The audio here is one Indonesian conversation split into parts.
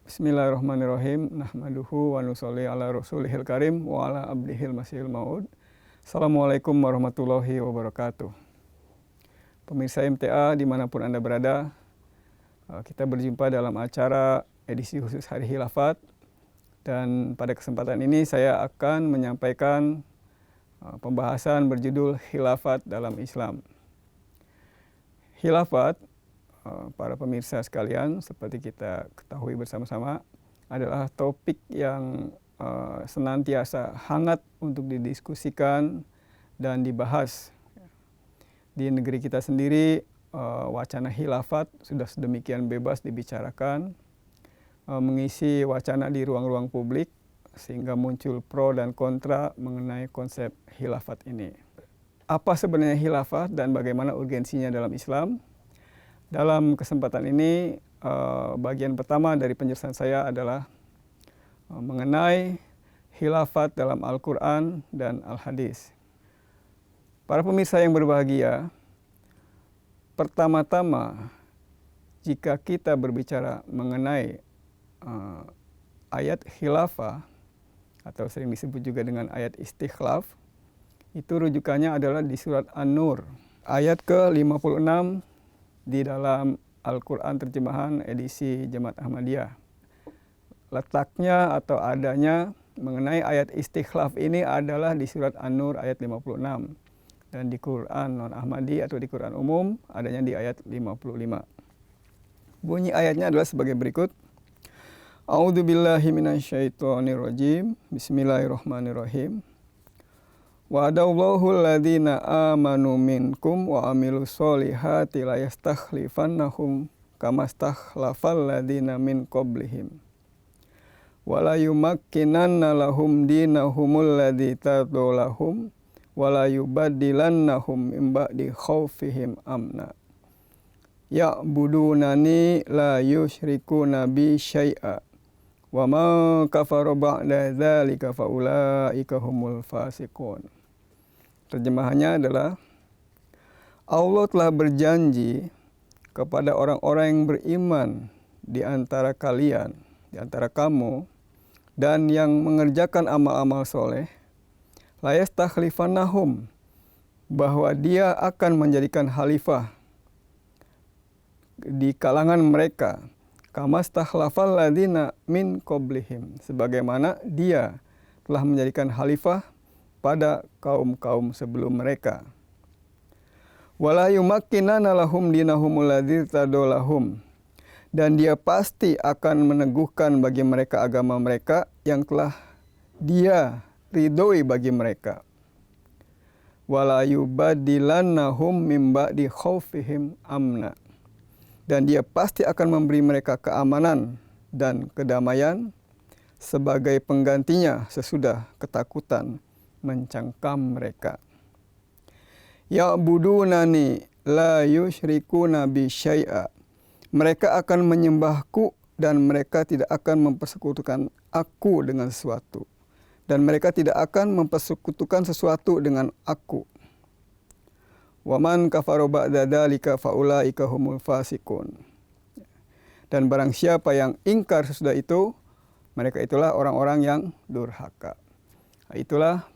Bismillahirrahmanirrahim. Nahmaduhu wa nusolli ala rasulihil karim wa ala abdihil masihil maud. Assalamualaikum warahmatullahi wabarakatuh. Pemirsa MTA dimanapun Anda berada, kita berjumpa dalam acara edisi khusus Hari Khilafat. Dan pada kesempatan ini saya akan menyampaikan pembahasan berjudul Khilafat dalam Islam. Khilafat, para pemirsa sekalian, seperti kita ketahui bersama-sama, adalah topik yang senantiasa hangat untuk didiskusikan dan dibahas. Di negeri kita sendiri, wacana khilafat sudah sedemikian bebas dibicarakan, mengisi wacana di ruang-ruang publik, sehingga muncul pro dan kontra mengenai konsep khilafat ini. Apa sebenarnya khilafat dan bagaimana urgensinya dalam Islam? Dalam kesempatan ini, bagian pertama dari penjelasan saya adalah mengenai khilafat dalam Al-Quran dan Al-Hadis. Para pemirsa yang berbahagia, pertama-tama jika kita berbicara mengenai ayat khilafah, atau sering disebut juga dengan ayat istikhlaf, itu rujukannya adalah di surat An-Nur, ayat ke-56 di dalam Al-Quran terjemahan edisi Jemaat Ahmadiyah. Letaknya atau adanya mengenai ayat istikhlaf ini adalah di surat An-Nur ayat 56. Dan di Quran non-Ahmadi atau di Quran umum adanya di ayat 55. Bunyi ayatnya adalah sebagai berikut. A'udzubillahi minasyaitonirrajim. Bismillahirrahmanirrahim. Wa'adallahu alladhina amanu minkum wa amilus solihati la yastakhlifannahum kama stakhlafal ladhina min qablihim wa la yumakkinanna lahum dinahumul ladzi tadolahum wa la yubaddilannahum min ba'di khawfihim amna ya'budunani la yusyrikuna bi syai'a wa ma kafara ba'da dzalika fa ulaika humul fasiqun. Terjemahannya adalah, Allah telah berjanji kepada orang-orang yang beriman di antara kalian, di antara kamu, dan yang mengerjakan amal-amal soleh, la yastakhlifannahum, bahwa dia akan menjadikan khalifah di kalangan mereka, kama stakhlafal ladzina min qablihim, sebagaimana dia telah menjadikan khalifah pada kaum-kaum sebelum mereka. Wala yumakkinana lahum dinahumul ladzi tadolahum, dan dia pasti akan meneguhkan bagi mereka agama mereka yang telah dia ridhoi bagi mereka. Wala yubaddilannahum min ba'di khaufihim amna, dan dia pasti akan memberi mereka keamanan dan kedamaian sebagai penggantinya sesudah ketakutan mencengkam mereka. Ya'budunani la yusyrikuna bi syai'a, mereka akan menyembahku dan mereka tidak akan mempersekutukan aku dengan sesuatu, dan mereka tidak akan mempersekutukan sesuatu dengan aku. Wa man kafara ba'da dzalika fa ulaika humul fasiqun, dan barang siapa yang ingkar sesudah itu, mereka itulah orang-orang yang durhaka. Itulah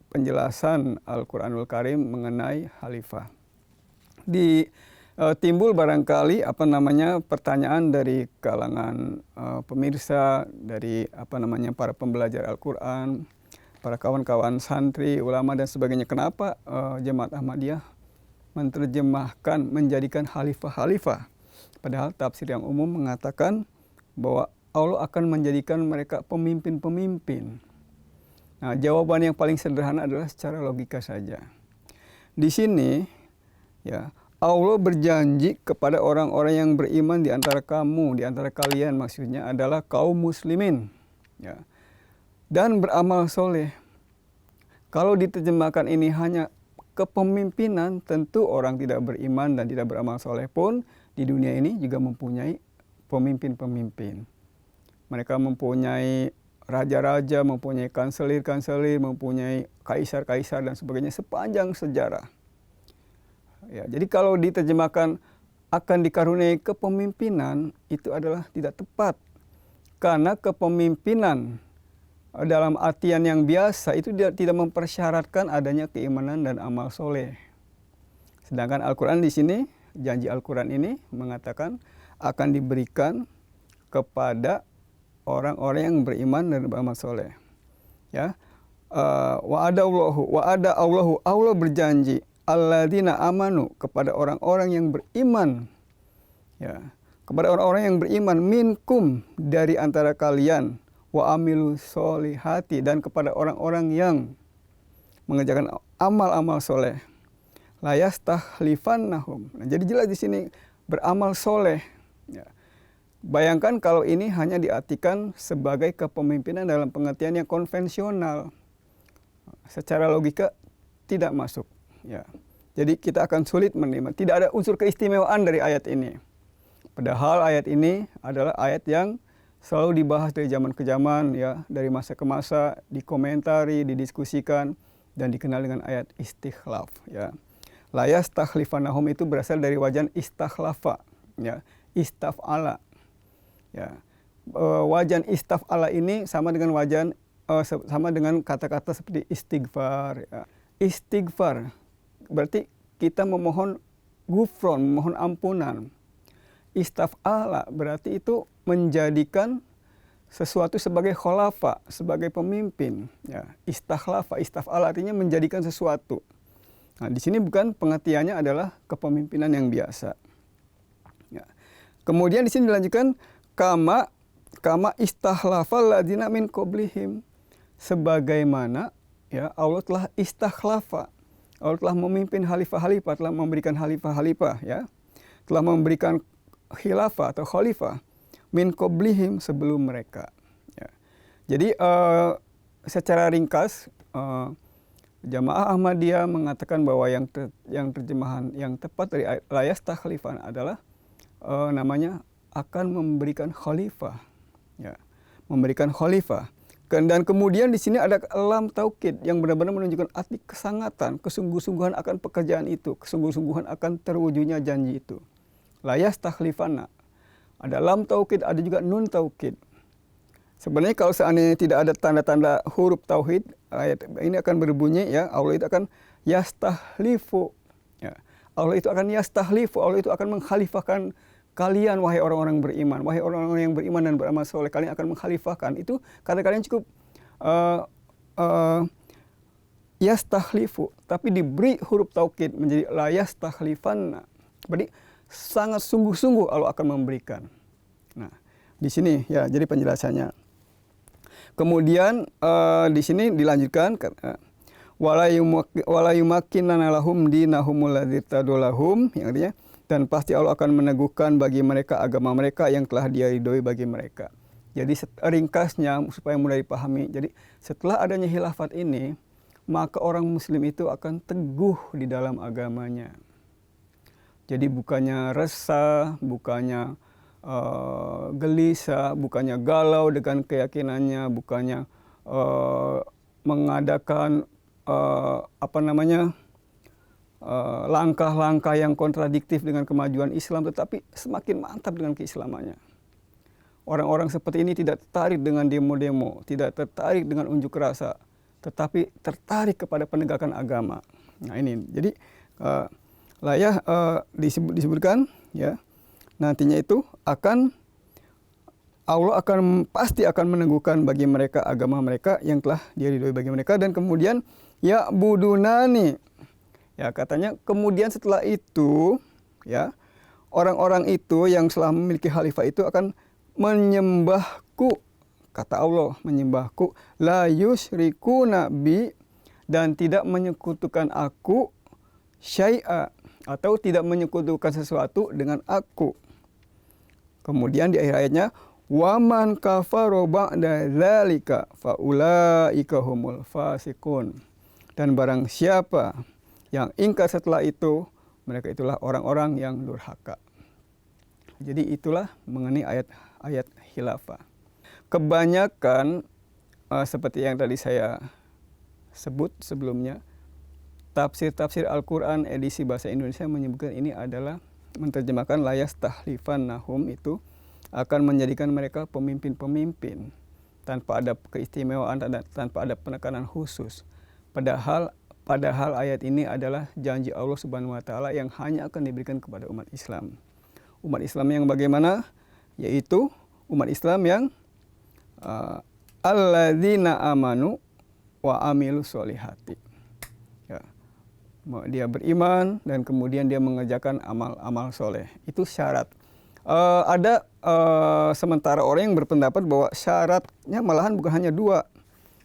penjelasan Al-Quranul Karim mengenai khalifah. Timbul barangkali pertanyaan dari kalangan pemirsa, dari para pembelajar Al-Quran, para kawan-kawan santri, ulama dan sebagainya. Kenapa Jemaat Ahmadiyah menerjemahkan menjadikan khalifah-khalifah? Padahal tafsir yang umum mengatakan bahwa Allah akan menjadikan mereka pemimpin-pemimpin. Nah, jawaban yang paling sederhana adalah secara logika saja. Di sini, ya, Allah berjanji kepada orang-orang yang beriman di antara kamu, di antara kalian, maksudnya adalah kaum muslimin, ya, dan beramal soleh. Kalau diterjemahkan ini hanya kepemimpinan, tentu orang tidak beriman dan tidak beramal soleh pun di dunia ini juga mempunyai pemimpin-pemimpin. Mereka mempunyai raja-raja, mempunyai kanselir-kanselir, mempunyai kaisar-kaisar dan sebagainya sepanjang sejarah. Ya, jadi kalau diterjemahkan akan dikaruniai kepemimpinan itu adalah tidak tepat. Karena kepemimpinan dalam artian yang biasa itu tidak mempersyaratkan adanya keimanan dan amal soleh. Sedangkan Al-Quran di sini, janji Al-Quran ini mengatakan akan diberikan kepada orang-orang yang beriman dan beramal soleh. Ya, wa'ada Allahu, Allah berjanji alladzina amanu, kepada orang-orang yang beriman, ya, kepada orang-orang yang beriman, minkum, dari antara kalian, wa amilu solihati, dan kepada orang-orang yang mengerjakan amal-amal soleh, la yastakhlifannahum. Nah, jadi jelas di sini beramal soleh. Ya. Bayangkan kalau ini hanya diartikan sebagai kepemimpinan dalam pengertian yang konvensional, secara logika tidak masuk. Ya. Jadi kita akan sulit menerima. Tidak ada unsur keistimewaan dari ayat ini. Padahal ayat ini adalah ayat yang selalu dibahas dari zaman ke zaman, ya, dari masa ke masa, dikomentari, didiskusikan, dan dikenal dengan ayat istikhlaf. Ya. La yastakhlifannahum itu berasal dari wajan istakhlafa, ya, istaf'ala. Ya. Wajan istaf'ala ini sama dengan wajan sama dengan kata-kata seperti istighfar. Ya. Istighfar berarti kita memohon gufron, memohon ampunan. Istaf'ala berarti itu menjadikan sesuatu sebagai khulafa, sebagai pemimpin. Ya. Istakhlafa, istaf'ala artinya menjadikan sesuatu. Nah, di sini bukan pengertiannya adalah kepemimpinan yang biasa. Ya. Kemudian di sini dilanjutkan kama istakhlafal ladzina min qablihim, sebagaimana, ya, Allah telah istakhlafa. Allah telah memimpin khalifah-khalifah, telah memberikan khalifah-khalifah, ya. Telah memberikan khilafah atau khalifah min qablihim, sebelum mereka. Ya. Jadi secara ringkas Jamaah Ahmadiyah mengatakan bahwa yang terjemahan yang tepat dari la yastakhlifan adalah namanya akan memberikan khalifah, ya, memberikan khalifah. Dan kemudian di sini ada lam taukid yang benar-benar menunjukkan arti kesangatan, kesungguh-sungguhan akan pekerjaan itu, kesungguh-sungguhan akan terwujudnya janji itu. La yastakhlifana. Ada lam taukid, ada juga nun taukid. Sebenarnya kalau seandainya tidak ada tanda-tanda huruf tauhid, ayat ini akan berbunyi, ya, Allah itu akan yastahlifu. Ya. Allah itu akan yastahlifu, Allah itu akan mengkhalifahkan kalian, wahai orang-orang beriman, wahai orang-orang yang beriman dan beramal soleh, kalian akan mengkhalifahkan. Itu kata kalian cukup yastahlifu, tapi diberi huruf taukid menjadi la yastakhlifanna. Berarti sangat sungguh-sungguh Allah akan memberikan. Nah, di sini, ya, jadi penjelasannya. Kemudian di sini dilanjutkan wala yumakkinana lahum dinahumul ladzi tadulahum, yang artinya dan pasti Allah akan meneguhkan bagi mereka agama mereka yang telah Dia ridhoi bagi mereka. Jadi ringkasnya supaya mudah dipahami. Jadi setelah adanya khilafat ini, maka orang muslim itu akan teguh di dalam agamanya. Jadi bukannya resah, bukannya gelisah, bukannya galau dengan keyakinannya, bukannya mengadakan langkah-langkah yang kontradiktif dengan kemajuan Islam, tetapi semakin mantap dengan keislamannya. Orang-orang seperti ini tidak tertarik dengan demo-demo, tidak tertarik dengan unjuk rasa, tetapi tertarik kepada penegakan agama. Nah ini, jadi disebutkan, ya, nantinya itu Allah pasti akan meneguhkan bagi mereka agama mereka yang telah Dia ridhoi bagi mereka. Dan kemudian ya budunani, ya, katanya kemudian setelah itu, ya, orang-orang itu yang telah memiliki khalifah itu akan menyembahku, kata Allah, menyembahku, la yusyrikuna bi, dan tidak menyekutukan aku, syai'a, atau tidak menyekutukan sesuatu dengan aku. Kemudian di akhir ayatnya, waman kafaro ba'da dzalika faulaika humul fasiqun, dan barang siapa yang ingkar setelah itu, mereka itulah orang-orang yang durhaka. Jadi itulah mengenai ayat-ayat khilafah. Kebanyakan seperti yang tadi saya sebut sebelumnya, tafsir-tafsir Al-Quran edisi bahasa Indonesia menyebutkan ini adalah Menerjemahkan la yastahlifannahum itu akan menjadikan mereka pemimpin-pemimpin tanpa ada keistimewaan dan tanpa ada penekanan khusus. Padahal ayat ini adalah janji Allah Subhanahu wa taala yang hanya akan diberikan kepada umat Islam. Umat Islam yang bagaimana? Yaitu umat Islam yang alladzina amanu wa amilu sholihati. Ya. Dia beriman dan kemudian dia mengerjakan amal-amal soleh. Itu syarat. Ada sementara orang yang berpendapat bahwa syaratnya malahan bukan hanya 2.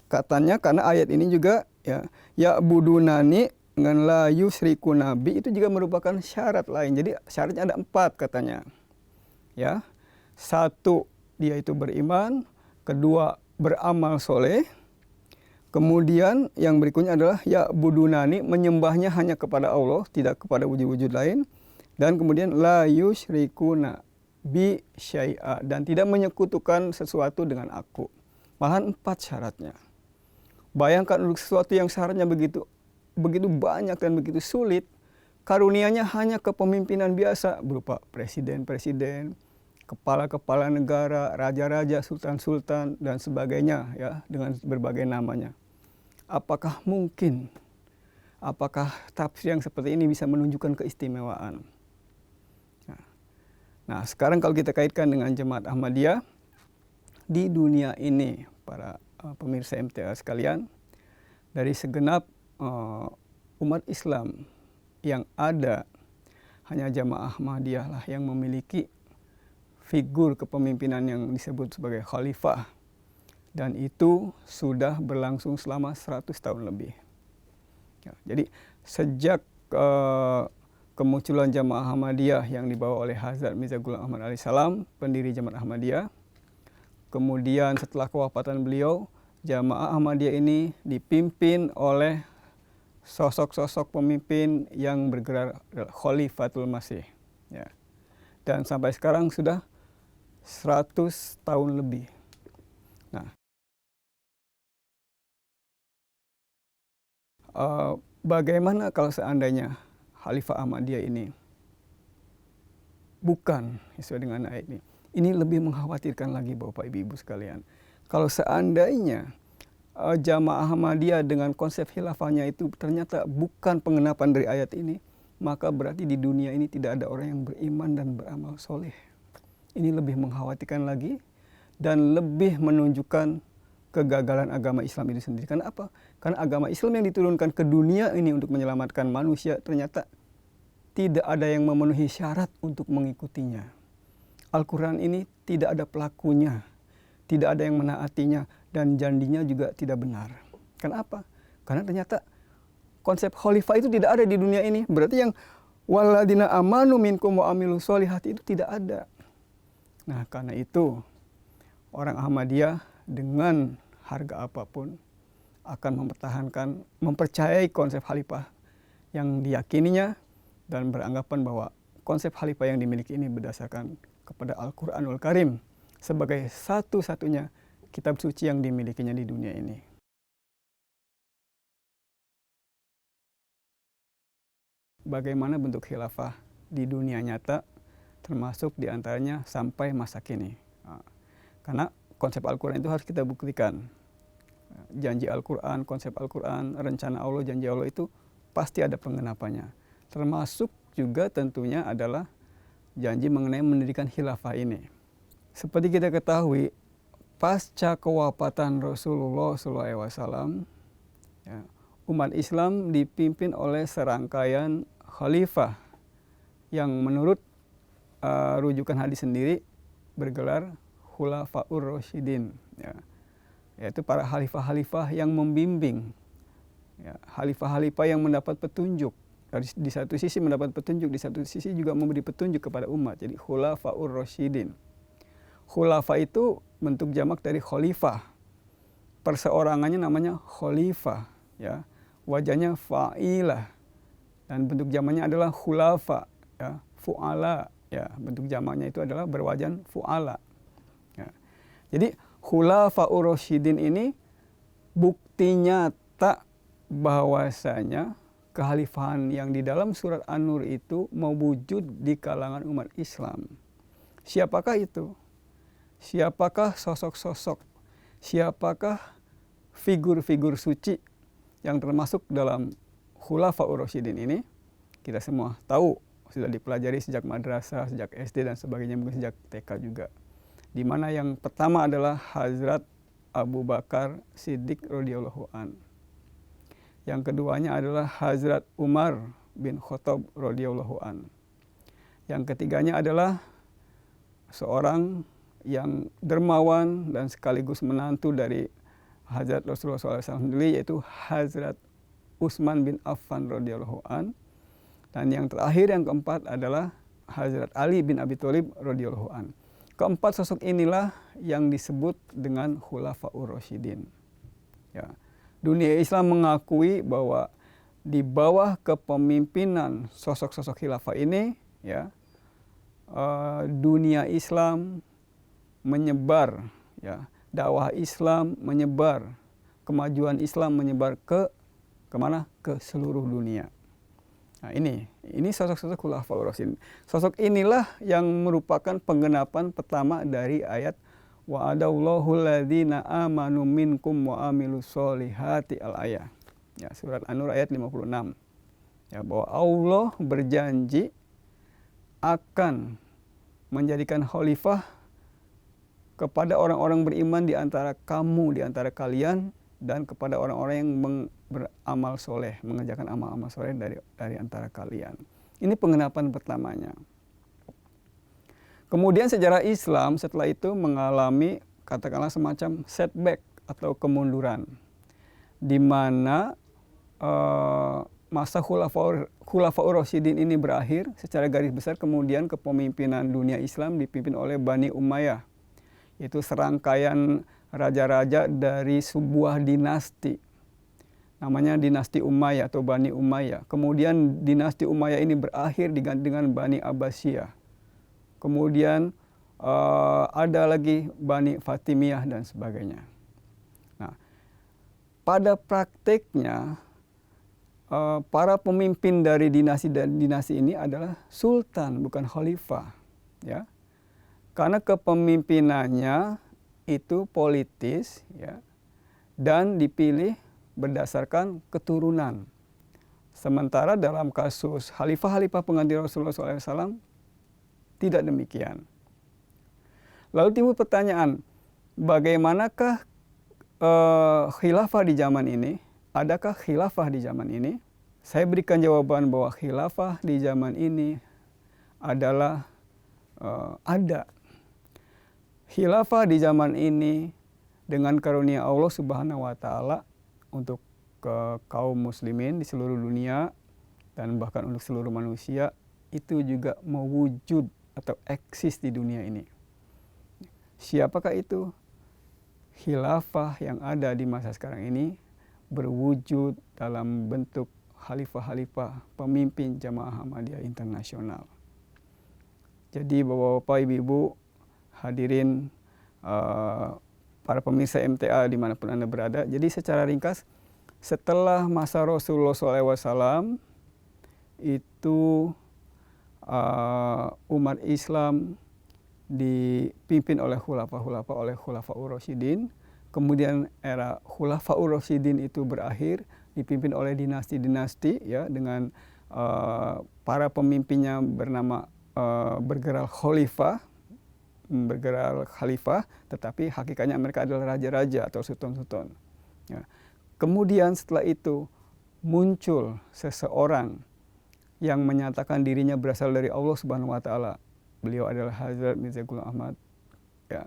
Katanya karena ayat ini juga ya budunani dengan la yusyriku nabi itu juga merupakan syarat lain. Jadi syaratnya ada 4 katanya. Ya. 1 dia itu beriman, 2 beramal soleh. Kemudian yang berikutnya adalah ya budunani, menyembahnya hanya kepada Allah, tidak kepada wujud-wujud lain. Dan kemudian la yusyrikuna bi syai'a, dan tidak menyekutukan sesuatu dengan aku. Malahan 4 syaratnya. Bayangkan untuk sesuatu yang syaratnya begitu banyak dan begitu sulit, karunianya hanya kepemimpinan biasa berupa presiden-presiden, kepala-kepala negara, raja-raja, sultan-sultan dan sebagainya ya dengan berbagai namanya. Apakah mungkin? Apakah tafsir yang seperti ini bisa menunjukkan keistimewaan? Nah, sekarang kalau kita kaitkan dengan Jemaat Ahmadiyah di dunia ini, para pemirsa MTA sekalian, dari segenap umat Islam yang ada, hanya Jamaah Ahmadiyah lah yang memiliki figur kepemimpinan yang disebut sebagai khalifah. Dan itu sudah berlangsung selama 100 tahun lebih. Ya, jadi sejak kemunculan Jamaah Ahmadiyah yang dibawa oleh Hazrat Mirza Ghulam Ahmad alaihissalam, pendiri Jamaah Ahmadiyah, kemudian setelah kewafatan beliau, Jamaah Ahmadiyah ini dipimpin oleh sosok-sosok pemimpin yang bergerak Khalifatul Masih. Ya. Dan sampai sekarang sudah 100 tahun lebih. Nah, bagaimana kalau seandainya Khalifah Ahmadiyah ini bukan sesuai dengan ayat ini? Ini lebih mengkhawatirkan lagi Bapak Ibu sekalian. Kalau seandainya Jamaah Ahmadiyah dengan konsep khilafahnya itu ternyata bukan pengenapan dari ayat ini, maka berarti di dunia ini tidak ada orang yang beriman dan beramal soleh. Ini lebih mengkhawatirkan lagi dan lebih menunjukkan kegagalan agama Islam itu sendiri. Karena apa? Karena agama Islam yang diturunkan ke dunia ini untuk menyelamatkan manusia ternyata tidak ada yang memenuhi syarat untuk mengikutinya. Al-Quran ini tidak ada pelakunya, tidak ada yang menaatinya, dan janjinya juga tidak benar. Kenapa? Karena ternyata konsep khalifah itu tidak ada di dunia ini. Berarti yang waladina amanu minkum wa amilu sholihati itu tidak ada. Nah, karena itu orang Ahmadiyah dengan harga apapun akan mempertahankan, mempercayai konsep khalifah yang diyakininya dan beranggapan bahwa konsep khalifah yang dimiliki ini berdasarkan kepada Al-Quranul Karim sebagai satu-satunya kitab suci yang dimilikinya di dunia ini. Bagaimana bentuk khilafah di dunia nyata, termasuk diantaranya sampai masa kini. Karena konsep Al-Quran itu harus kita buktikan. Janji Al-Quran, konsep Al-Quran, rencana Allah, janji Allah itu pasti ada pengenapannya. Termasuk juga tentunya adalah janji mengenai mendirikan khilafah ini. Seperti kita ketahui, pasca kewafatan Rasulullah SAW, ya, umat Islam dipimpin oleh serangkaian khalifah yang menurut rujukan hadis sendiri bergelar Khulafaur Rasyidin, ya, yaitu para khalifah-khalifah yang membimbing, ya, khalifah-khalifah yang mendapat petunjuk. Di satu sisi mendapat petunjuk, di satu sisi juga memberi petunjuk kepada umat. Jadi Khulafaur Rasyidin. Khulafa itu bentuk jamak dari khalifah. Perseorangannya namanya khalifah, ya. Wajahnya fa'ilah. Dan bentuk jamaknya adalah khulafa, ya, fu'ala, ya. Bentuk jamaknya itu adalah berwajan fu'ala. Ya. Jadi Khulafaur Rasyidin ini bukti nyata bahwasanya kekhalifahan yang di dalam surat An-Nur itu mewujud di kalangan umat Islam. Siapakah itu? Siapakah sosok-sosok? Siapakah figur-figur suci yang termasuk dalam Khulafaur Rasyidin ini? Kita semua tahu, sudah dipelajari sejak madrasah, sejak SD dan sebagainya, mungkin sejak TK juga. Di mana yang pertama adalah Hazrat Abu Bakar Siddiq radhiyallahu an. Yang keduanya adalah Hazrat Umar bin Khattab radhiyallahu an. Yang ketiganya adalah seorang yang dermawan dan sekaligus menantu dari Hazrat Rasulullah SAW sendiri, yaitu Hazrat Utsman bin Affan radhiyallahu an. Dan yang terakhir, yang keempat adalah Hazrat Ali bin Abi Thalib radhiyallahu an. Keempat sosok inilah yang disebut dengan Khulafaur Rasyidin. Ya. Dunia Islam mengakui bahwa di bawah kepemimpinan sosok-sosok khilafah ini, ya, dunia Islam menyebar, ya, dakwah Islam menyebar, kemajuan Islam menyebar kemana? Ke seluruh dunia. Nah, ini sosok-sosok Khulafaur Rasyidin. Sosok inilah yang merupakan penggenapan pertama dari ayat wa'adallahu alladzina amanu minkum wa amilus solihati al-ayah. Ya, surat An-Nur ayat 56. Ya, bahwa Allah berjanji akan menjadikan khalifah kepada orang-orang beriman di antara kamu, di antara kalian, dan kepada orang-orang yang beramal soleh, mengerjakan amal-amal soleh dari antara kalian. Ini penggenapan pertamanya. Kemudian sejarah Islam setelah itu mengalami katakanlah semacam setback atau kemunduran, di mana masa Khulafaur Rasyidin ini berakhir secara garis besar. Kemudian kepemimpinan dunia Islam dipimpin oleh Bani Umayyah, yaitu serangkaian raja-raja dari sebuah dinasti, namanya dinasti Umayyah atau Bani Umayyah. Kemudian dinasti Umayyah ini berakhir diganti dengan Bani Abbasiyah. Kemudian ada lagi Bani Fatimiyah dan sebagainya. Nah, pada prakteknya para pemimpin dari dinasti dan dinasti ini adalah sultan, bukan khalifah, ya. Karena kepemimpinannya itu politis, ya, dan dipilih berdasarkan keturunan. Sementara dalam kasus khalifah-khalifah pengganti Rasulullah SAW tidak demikian. Lalu timbul pertanyaan, bagaimanakah khilafah di zaman ini? Adakah khilafah di zaman ini? Saya berikan jawaban bahwa khilafah di zaman ini adalah ada. Khilafah di zaman ini dengan karunia Allah Subhanahu wa taala untuk kaum muslimin di seluruh dunia dan bahkan untuk seluruh manusia itu juga mewujud atau eksis di dunia ini. Siapakah itu? Khilafah yang ada di masa sekarang ini berwujud dalam bentuk khalifah-khalifah pemimpin Jamaah Ahmadiyah Internasional. Jadi Bapak-bapak, Ibu-ibu, hadirin para pemirsa MTA dimanapun Anda berada. Jadi secara ringkas, setelah masa Rasulullah SAW itu umat Islam dipimpin oleh khulafa-khulafa, oleh Khulafaur Rasyidin. Kemudian era Khulafaur Rasyidin itu berakhir, dipimpin oleh dinasti-dinasti, ya, dengan para pemimpinnya bernama bergerak khalifah, tetapi hakikatnya mereka adalah raja-raja atau sultan-sultan. Ya. Kemudian setelah itu muncul seseorang yang menyatakan dirinya berasal dari Allah Subhanahu wa taala. Beliau adalah Hazrat Mirza Ghulam Ahmad, ya,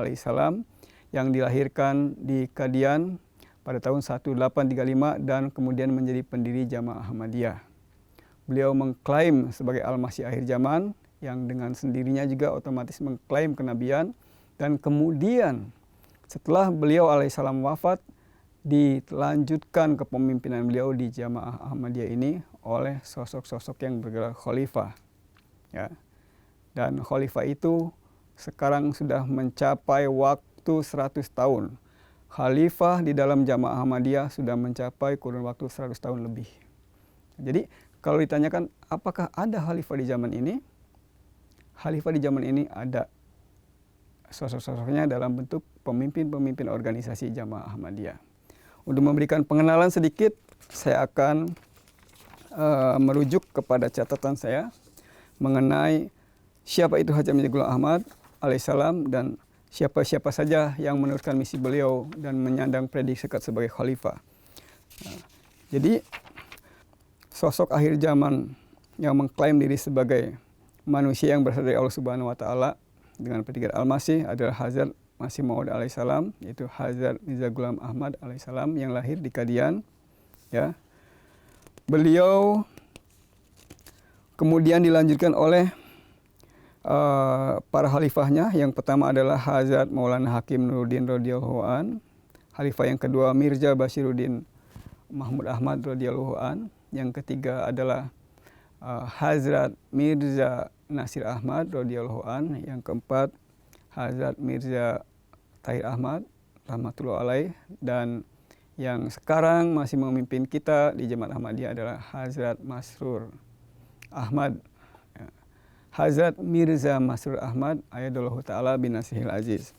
alaihissalam, yang dilahirkan di Qadian pada tahun 1835 dan kemudian menjadi pendiri Jamaah Ahmadiyah. Beliau mengklaim sebagai Al-Masih akhir zaman, yang dengan sendirinya juga otomatis mengklaim kenabian. Dan kemudian setelah beliau alaihissalam wafat, dilanjutkan kepemimpinan beliau di Jamaah Ahmadiyah ini oleh sosok-sosok yang bergerak khalifah, ya. Dan khalifah itu sekarang sudah mencapai waktu 100 tahun. Khalifah di dalam Jamaah Ahmadiyah sudah mencapai kurun waktu 100 tahun lebih. Jadi kalau ditanyakan apakah ada khalifah di zaman ini? Khalifah di zaman ini ada. Sosok-sosoknya dalam bentuk pemimpin-pemimpin organisasi Jamaah Ahmadiyah. Untuk memberikan pengenalan sedikit, saya akan merujuk kepada catatan saya mengenai siapa itu Hajar Mirza Ghulam Ahmad alaihissalam dan siapa-siapa saja yang meneruskan misi beliau dan menyandang predikat sebagai khalifah. Jadi sosok akhir zaman yang mengklaim diri sebagai manusia yang berasal dari Allah Subhanahu wa taala dengan predikat Al-Masih adalah Hazrat Masih Maud alaihissalam, yaitu Hajar Mirza Ghulam Ahmad alaihissalam yang lahir di Qadian. Ya. Beliau kemudian dilanjutkan oleh para khalifahnya. Yang pertama adalah Hazrat Maulana Hakim Nuruddin radhiyallahu an. Khalifah yang kedua Mirza Bashiruddin Mahmud Ahmad radhiyallahu an. Yang ketiga adalah Hazrat Mirza Nasir Ahmad radhiyallahu an. Yang keempat Hazrat Mirza Tahir Ahmad rahmatullah alaih. Dan yang sekarang masih memimpin kita di Jemaat Ahmadiyah adalah Hazrat Masrur Ahmad. Hazrat Mirza Masrur Ahmad ayadallahu ta'ala bin Nasihil Aziz.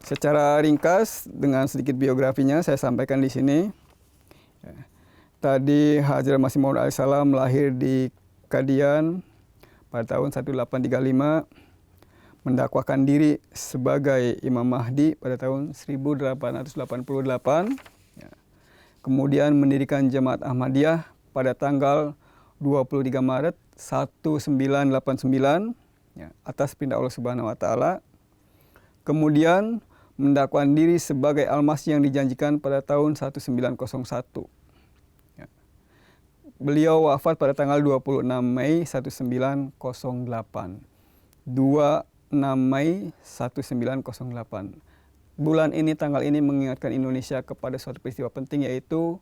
Secara ringkas dengan sedikit biografinya saya sampaikan di sini. Tadi Hazrat Masih Maud alaihissalam lahir di Qadian pada tahun 1835, mendakwakan diri sebagai Imam Mahdi pada tahun 1888. Kemudian mendirikan Jemaat Ahmadiyah pada tanggal 23 Maret 1989 atas perintah Allah Subhanahu wa taala. Kemudian mendakwakan diri sebagai Al-Masih yang dijanjikan pada tahun 1901. Beliau wafat pada tanggal 26 Mei 1908. 26 Mei 1908. Bulan ini, tanggal ini mengingatkan Indonesia kepada suatu peristiwa penting, yaitu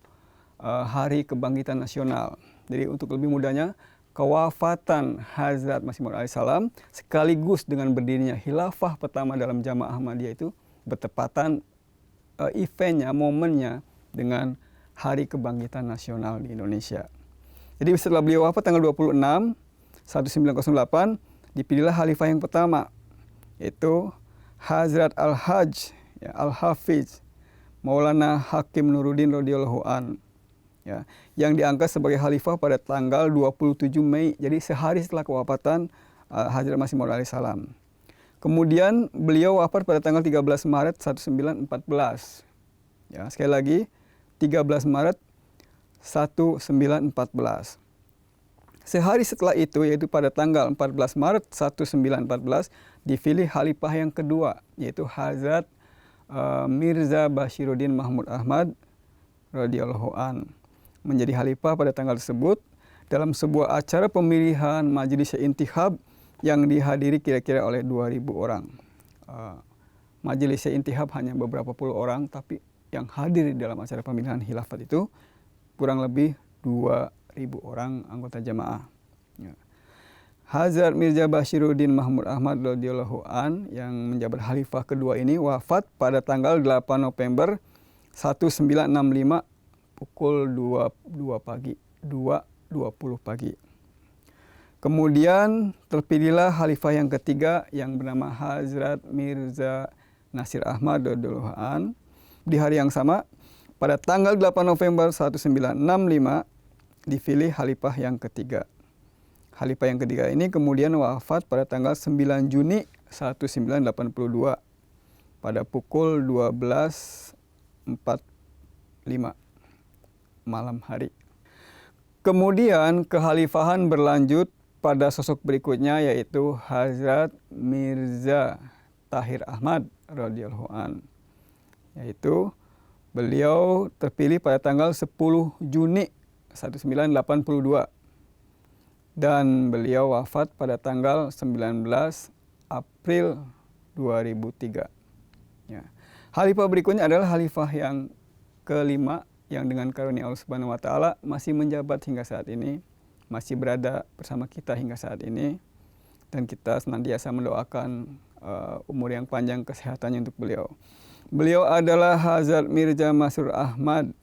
Hari Kebangkitan Nasional. Jadi untuk lebih mudahnya, kewafatan Hazrat Masih Maud alaihissalam sekaligus dengan berdirinya khilafah pertama dalam Jamaah Ahmadiyah itu bertepatan eventnya, momennya dengan Hari Kebangkitan Nasional di Indonesia. Jadi setelah beliau wafat tanggal 26 1908, dipilihlah khalifah yang pertama, yaitu Hazrat Al-Hajj Al-Hafiz Maulana Hakim Nuruddin radhiyallahu an. Yang diangkat sebagai khalifah pada tanggal 27 Mei, jadi sehari setelah kewafatan Hazrat Masih Maud alaihissalam. Kemudian beliau wafat pada tanggal 13 Maret 1914. Sekali lagi 13 Maret 1914. Sehari setelah itu, yaitu pada tanggal 14 Maret 1914, dipilih khalifah yang kedua, yaitu Hazrat Mirza Bashiruddin Mahmud Ahmad radhiyallahu an. Menjadi khalifah pada tanggal tersebut dalam sebuah acara pemilihan majelis intihab yang dihadiri kira-kira oleh 2.000 orang. Majelis intihab hanya beberapa puluh orang, tapi yang hadir dalam acara pemilihan khilafat itu kurang lebih 2.000 orang anggota jamaah. Hazrat Mirza Bashiruddin Mahmud Ahmad radhiyallahu an yang menjabat khalifah kedua ini wafat pada tanggal 8 November 1965 pukul 2.20 pagi. Kemudian terpilihlah khalifah yang ketiga yang bernama Hazrat Mirza Nasir Ahmad radhiyallahu an. Di hari yang sama, pada tanggal 8 November 1965 dipilih khalifah yang ketiga. Khalifah yang ketiga ini kemudian wafat pada tanggal 9 Juni 1982 pada pukul 12.45 malam hari. Kemudian kekhalifahan berlanjut pada sosok berikutnya, yaitu Hazrat Mirza Tahir Ahmad radhiyallahu an. Yaitu beliau terpilih pada tanggal 10 Juni 1982 dan beliau wafat pada tanggal 19 April 2003. Khalifah berikutnya adalah khalifah yang kelima yang dengan karunia Allah Subhanahu wa taala masih menjabat hingga saat ini, masih berada bersama kita hingga saat ini, dan kita senantiasa mendoakan umur yang panjang, kesehatannya untuk beliau. Beliau adalah Hazrat Mirza Masrur Ahmad,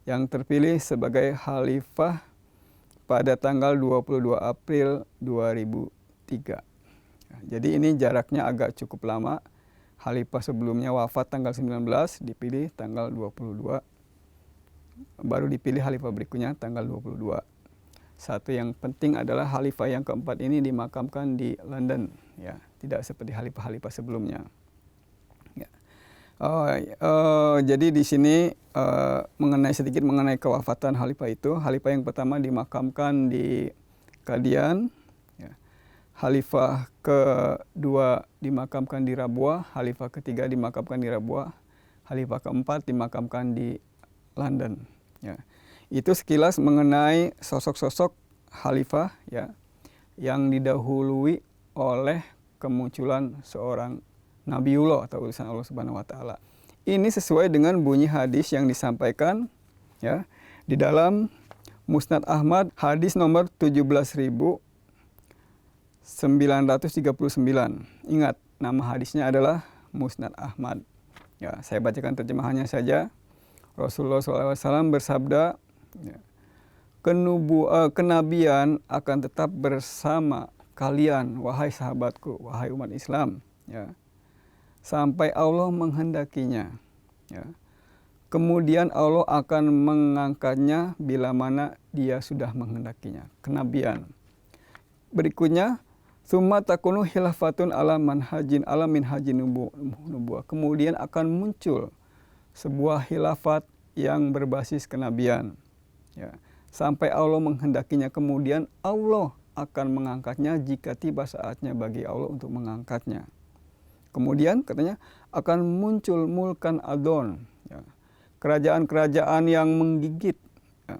yang terpilih sebagai khalifah pada tanggal 22 April 2003. Jadi ini jaraknya agak cukup lama. Khalifah sebelumnya wafat tanggal 19, dipilih tanggal 22. Baru dipilih khalifah berikutnya tanggal 22. Satu yang penting adalah khalifah yang keempat ini dimakamkan di London, ya, tidak seperti khalifah-khalifah sebelumnya. Ya. Jadi di sini sedikit mengenai kewafatan khalifah itu. Khalifah yang pertama dimakamkan di Qadian. Khalifah kedua dimakamkan di Rabwah, khalifah ketiga dimakamkan di Rabwah, khalifah keempat dimakamkan di London. Ya. Itu sekilas mengenai sosok-sosok khalifah, ya, yang didahului oleh kemunculan seorang Nabiullah atau utusan Allah Subhanahu wa taala. Ini sesuai dengan bunyi hadis yang disampaikan, ya, di dalam Musnad Ahmad, hadis nomor 17.939. Ingat, nama hadisnya adalah Musnad Ahmad. Ya, saya bacakan terjemahannya saja. Rasulullah SAW bersabda, ya, kenabian akan tetap bersama kalian, wahai sahabatku, wahai umat Islam, ya, sampai Allah menghendakinya. Ya. Kemudian Allah akan mengangkatnya bila mana Dia sudah menghendakinya. Kenabian. Berikutnya, summa takunu khilafatun ala minhajin nubuwah. Kemudian akan muncul sebuah khilafat yang berbasis kenabian. Ya. Sampai Allah menghendakinya, kemudian Allah akan mengangkatnya jika tiba saatnya bagi Allah untuk mengangkatnya. Kemudian katanya akan muncul mulkan adon, ya, kerajaan-kerajaan yang menggigit, ya,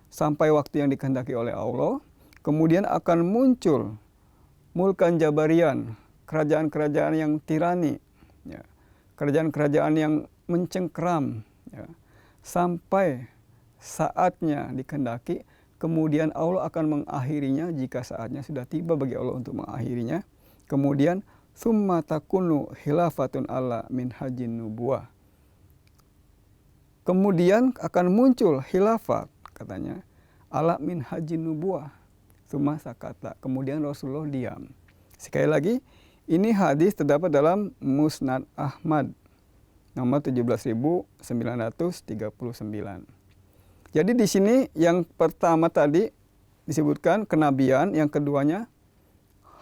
sampai waktu yang dikehendaki oleh Allah. Kemudian akan muncul mulkan jabarian, kerajaan-kerajaan yang tirani, ya, kerajaan-kerajaan yang mencengkeram, ya, sampai saatnya dikehendaki. Kemudian Allah akan mengakhirinya jika saatnya sudah tiba bagi Allah untuk mengakhirinya. Kemudian summa takunu khilafatun ala minhajin nubuwah. Kemudian akan muncul khilafat, katanya, ala minhajin nubuwah. Summa sakata. Kemudian Rasulullah diam. Sekali lagi, ini hadis terdapat dalam Musnad Ahmad nomor 17.939. Jadi di sini yang pertama tadi disebutkan kenabian, yang keduanya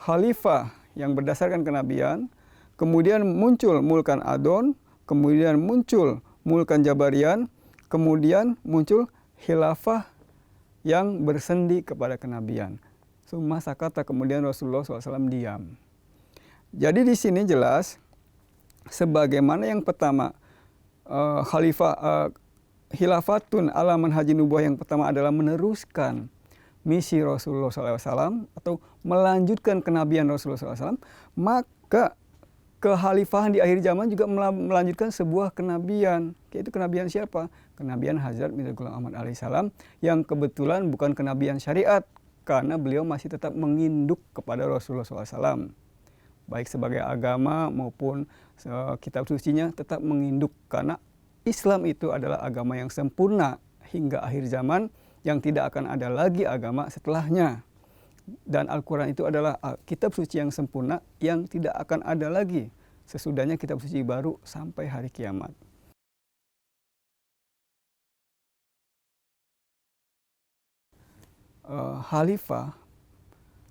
khalifah yang berdasarkan kenabian, kemudian muncul mulkan adon, kemudian muncul mulkan jabarian, kemudian muncul khilafah yang bersendi kepada kenabian. Summa sakata, kemudian Rasulullah SAW diam. Jadi di sini jelas, sebagaimana yang pertama, khilafatun ala manhajin nubuwah, yang pertama adalah meneruskan misi Rasulullah SAW atau melanjutkan kenabian Rasulullah SAW, maka kekhalifahan di akhir zaman juga melanjutkan sebuah kenabian. Yaitu kenabian siapa? Kenabian Hazrat Mirza Ghulam Ahmad alaihissalam, yang kebetulan bukan kenabian syariat, karena beliau masih tetap menginduk kepada Rasulullah SAW. Baik sebagai agama maupun kitab sucinya tetap menginduk, karena Islam itu adalah agama yang sempurna hingga akhir zaman, yang tidak akan ada lagi agama setelahnya. Dan Al-Quran itu adalah kitab suci yang sempurna yang tidak akan ada lagi sesudahnya kitab suci baru sampai hari kiamat.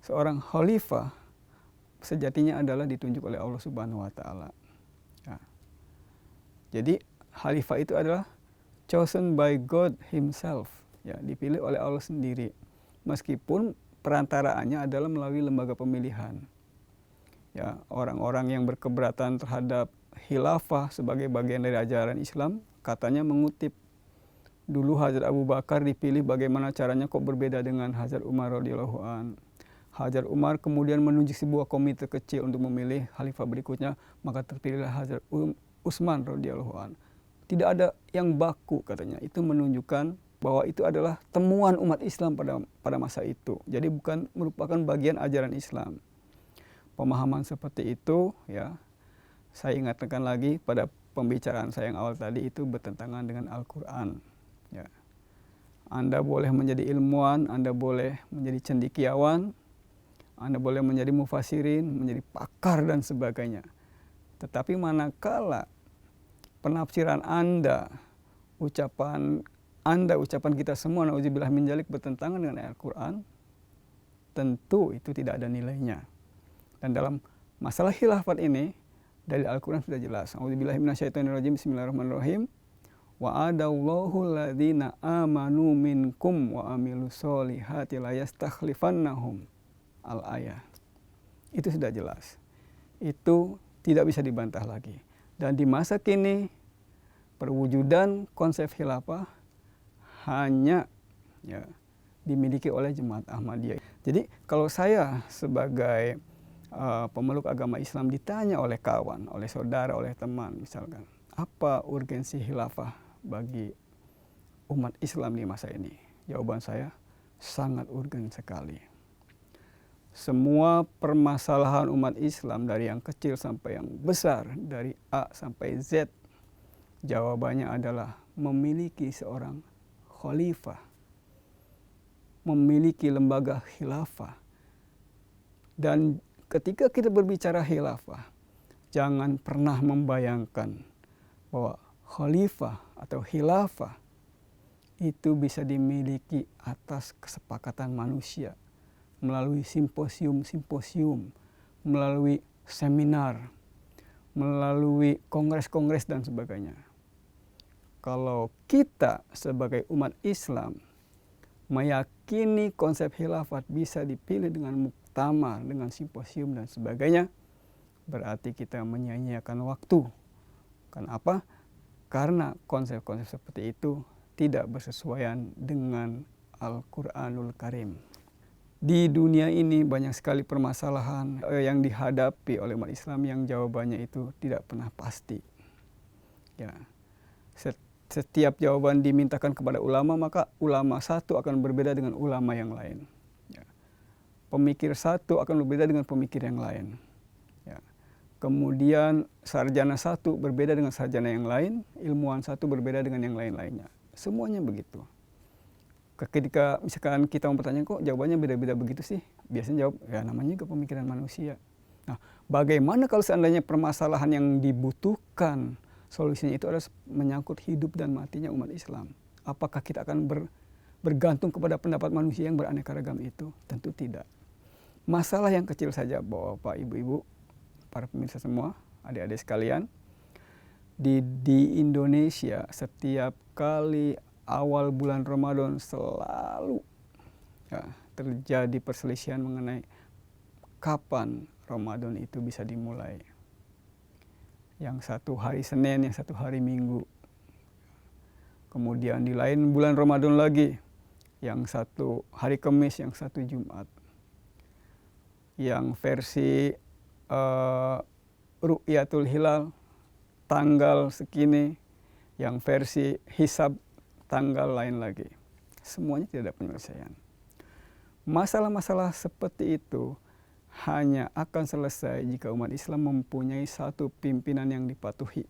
Seorang khalifah sejatinya adalah ditunjuk oleh Allah Subhanahu wa taala. Ya. Jadi khalifah itu adalah chosen by God himself, ya, dipilih oleh Allah sendiri. Meskipun perantaraannya adalah melalui lembaga pemilihan. Ya, orang-orang yang berkeberatan terhadap khilafah sebagai bagian dari ajaran Islam katanya mengutip, dulu Hazrat Abu Bakar dipilih, bagaimana caranya kok berbeda dengan Hazrat Umar radhiyallahu an. Hazrat Umar kemudian menunjuk sebuah komite kecil untuk memilih khalifah berikutnya, maka terpilihlah Hazrat Utsman radhiyallahu an. Tidak ada yang baku, katanya. Itu menunjukkan bahwa itu adalah temuan umat Islam pada masa itu. Jadi bukan merupakan bagian ajaran Islam. Pemahaman seperti itu, ya, saya ingatkan lagi pada pembicaraan saya yang awal tadi, itu bertentangan dengan Al-Quran. Ya. Anda boleh menjadi ilmuwan, Anda boleh menjadi cendekiawan, Anda boleh menjadi mufasirin, menjadi pakar dan sebagainya. Tetapi manakala penafsiran Anda, ucapan kita semua, na'udzubillah min dzalik, bertentangan dengan ayat Al-Quran, tentu itu tidak ada nilainya. Dan dalam masalah khilafat ini, dari Al-Quran sudah jelas. A'udzubillahi minasyaitonirrajim. Bismillahirrahmanirrahim. Wa'adallahu alladhina amanu minkum wa amilus solihati la yastakhlifannahum. Al-ayah. Itu sudah jelas. Itu tidak bisa dibantah lagi. Dan di masa kini, perwujudan konsep khilafah hanya dimiliki oleh Jemaat Ahmadiyah. Jadi kalau saya sebagai pemeluk agama Islam ditanya oleh kawan, oleh saudara, oleh teman misalkan, apa urgensi khilafah bagi umat Islam di masa ini? Jawaban saya sangat urgen sekali. Semua permasalahan umat Islam dari yang kecil sampai yang besar, dari A sampai Z, jawabannya adalah memiliki seorang khalifah, memiliki lembaga khilafah. Dan ketika kita berbicara khilafah, jangan pernah membayangkan bahwa khalifah atau khilafah itu bisa dimiliki atas kesepakatan manusia, melalui simposium, melalui seminar, melalui kongres-kongres dan sebagainya. Kalau kita sebagai umat Islam meyakini konsep khilafat bisa dipilih dengan muktamar, dengan simposium dan sebagainya, berarti kita menyia-nyiakan waktu. Kenapa? Karena konsep-konsep seperti itu tidak bersesuaian dengan Al-Quranul Karim. Di dunia ini banyak sekali permasalahan yang dihadapi oleh umat Islam yang jawabannya itu tidak pernah pasti. Ya, setiap jawaban dimintakan kepada ulama, maka ulama satu akan berbeda dengan ulama yang lain. Ya. Pemikir satu akan berbeda dengan pemikir yang lain. Ya. Kemudian sarjana satu berbeda dengan sarjana yang lain, ilmuwan satu berbeda dengan yang lain-lainnya. Semuanya begitu. Ketika misalkan kita mau bertanya, kok jawabannya beda-beda begitu sih? Biasanya jawab, ya namanya juga pemikiran manusia. Nah, bagaimana kalau seandainya permasalahan yang dibutuhkan solusinya itu adalah menyangkut hidup dan matinya umat Islam? Apakah kita akan bergantung kepada pendapat manusia yang beraneka ragam itu? Tentu tidak. Masalah yang kecil saja, Bapak, Ibu-ibu, para pemirsa semua, adik-adik sekalian, di Indonesia setiap kali awal bulan Ramadan selalu terjadi perselisihan mengenai kapan Ramadan itu bisa dimulai. Yang satu hari Senin, yang satu hari Minggu. Kemudian di lain bulan Ramadan lagi, yang satu hari Kamis, yang satu Jumat. Yang versi Ru'yatul Hilal tanggal segini, yang versi hisab tanggal lain lagi. Semuanya tidak ada penyelesaian. Masalah-masalah seperti itu hanya akan selesai jika umat Islam mempunyai satu pimpinan yang dipatuhi.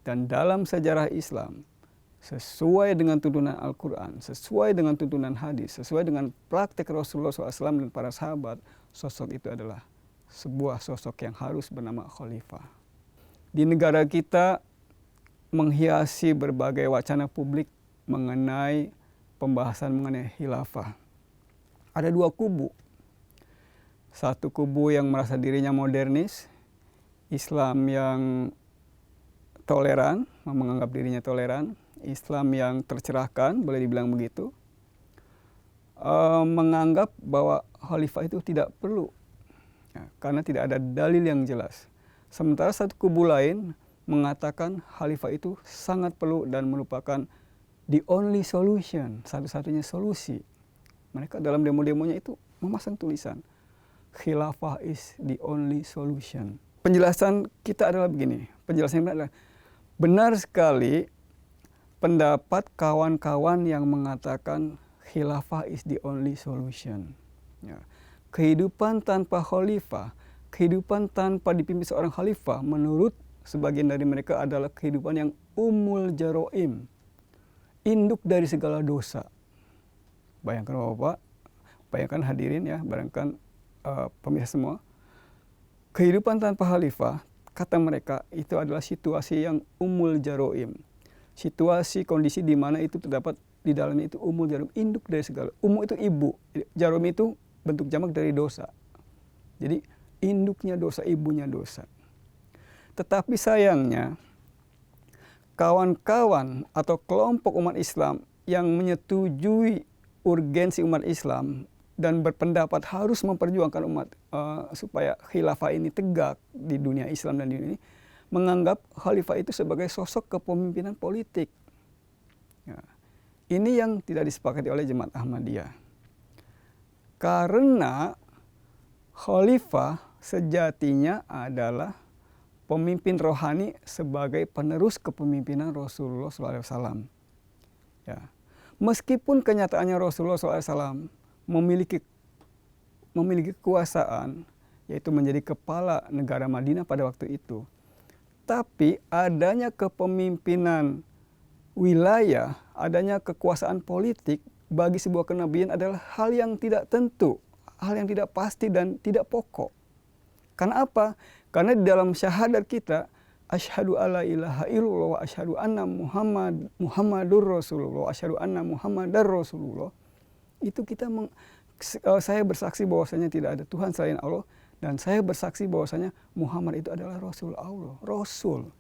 Dan dalam sejarah Islam, sesuai dengan tuntunan Al-Quran, sesuai dengan tuntunan hadis, sesuai dengan praktek Rasulullah SAW dan para sahabat, sosok itu adalah sebuah sosok yang harus bernama khalifah. Di negara kita menghiasi berbagai wacana publik mengenai pembahasan mengenai khilafah. Ada dua kubu. Satu kubu yang merasa dirinya modernis, Islam yang toleran, menganggap dirinya toleran, Islam yang tercerahkan, boleh dibilang begitu, menganggap bahwa khalifah itu tidak perlu, ya, karena tidak ada dalil yang jelas. Sementara satu kubu lain mengatakan khalifah itu sangat perlu dan merupakan the only solution, satu-satunya solusi. Mereka dalam demo-demonya itu memasang tulisan, khilafah is the only solution. Penjelasan kita adalah begini, penjelasan kita adalah benar sekali pendapat kawan-kawan yang mengatakan khilafah is the only solution. Ya. Kehidupan tanpa khalifah, kehidupan tanpa dipimpin seorang khalifah menurut sebagian dari mereka adalah kehidupan yang umul jaroim, induk dari segala dosa. Bayangkan Bapak, bayangkan hadirin ya, bayangkan pemirsa semua. Kehidupan tanpa khalifah, kata mereka, itu adalah situasi yang umul jaroim. Situasi kondisi di mana itu terdapat di dalamnya itu umul jaroim, induk dari segala. Umu itu ibu, jaroim itu bentuk jamak dari dosa. Jadi induknya dosa, ibunya dosa. Tetapi sayangnya, kawan-kawan atau kelompok umat Islam yang menyetujui urgensi umat Islam dan berpendapat harus memperjuangkan umat supaya khilafah ini tegak di dunia Islam dan di dunia ini, menganggap khalifah itu sebagai sosok kepemimpinan politik. Ya. Ini yang tidak disepakati oleh Jemaat Ahmadiyah. Karena khalifah sejatinya adalah pemimpin rohani sebagai penerus kepemimpinan Rasulullah SAW. Ya. Meskipun kenyataannya Rasulullah SAW memiliki kekuasaan, yaitu menjadi kepala negara Madinah pada waktu itu, tapi adanya kepemimpinan wilayah, adanya kekuasaan politik bagi sebuah kenabian adalah hal yang tidak tentu, hal yang tidak pasti dan tidak pokok. Karena apa? Karena di dalam syahadat kita, asyhadu alla ilaha illallah wa asyhadu anna Muhammadur Rasulullah, asyhadu anna Muhammadar Rasulullah. Itu saya bersaksi bahwasanya tidak ada Tuhan selain Allah, dan saya bersaksi bahwasanya Muhammad itu adalah Rasul Allah, Rasul.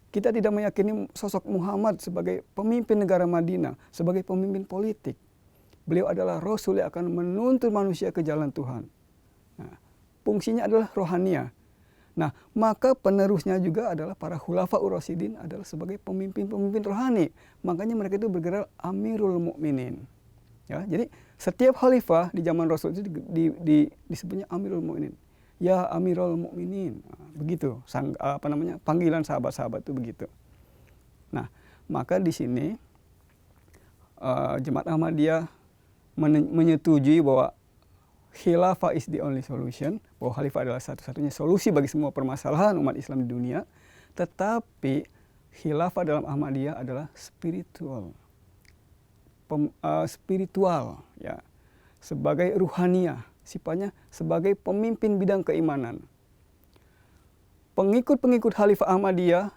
Kita tidak meyakini sosok Muhammad sebagai pemimpin negara Madinah, sebagai pemimpin politik. Beliau adalah Rasul yang akan menuntun manusia ke jalan Tuhan. Nah, fungsinya adalah rohania. Nah, maka penerusnya juga adalah para khulafaur rasyidin adalah sebagai pemimpin-pemimpin rohani. Makanya mereka itu bergerak Amirul Mukminin. Ya, jadi setiap khalifah di zaman Rasul itu disebutnya Amirul Mukminin. Ya Amirul Mukminin. Nah, begitu panggilan sahabat-sahabat itu begitu. Nah, maka di sini Jemaat Ahmadiyah menyetujui bahwa khilafah is the only solution, bahwa khalifah adalah satu-satunya solusi bagi semua permasalahan umat Islam di dunia. Tetapi khilafah dalam Ahmadiyah adalah spiritual. Spiritual, ya, sebagai ruhaniah, sifatnya sebagai pemimpin bidang keimanan. Pengikut-pengikut Khalifah Ahmadiyah